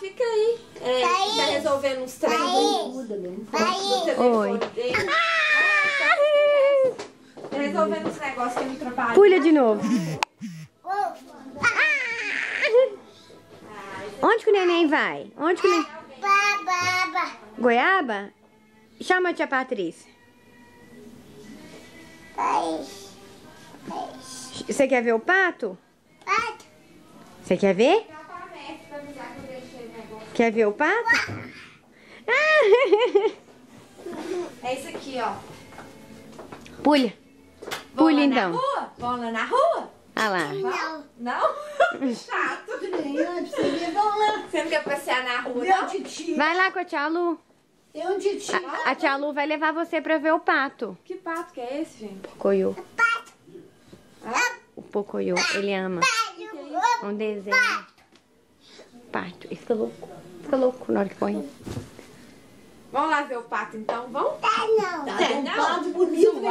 fica aí. Tá resolvendo uns treinos do telefone dele. Tá resolvendo uns negócios que ele trabalha. Pulha de novo. Onde que o neném vai? Onde que o neném... Goiaba? Chama a tia Patrícia. Você quer ver o pato? Você quer ver? Quer ver o pato? É isso aqui, ó. Pulha. Pulha então. Vamos lá na rua? Ah lá. Não. Não? Chato. Você não quer passear na rua, não? Vai lá com a tia Lu. A tia Lu vai levar você pra ver o pato. Que pato que é esse, gente? Pocoyo. O Pocoyo, ele ama. Um desenho. Pato. Ele fica louco. Fica louco na hora que põe. Vamos lá ver o pato, então? Vamos? Tá um pato bonito, vem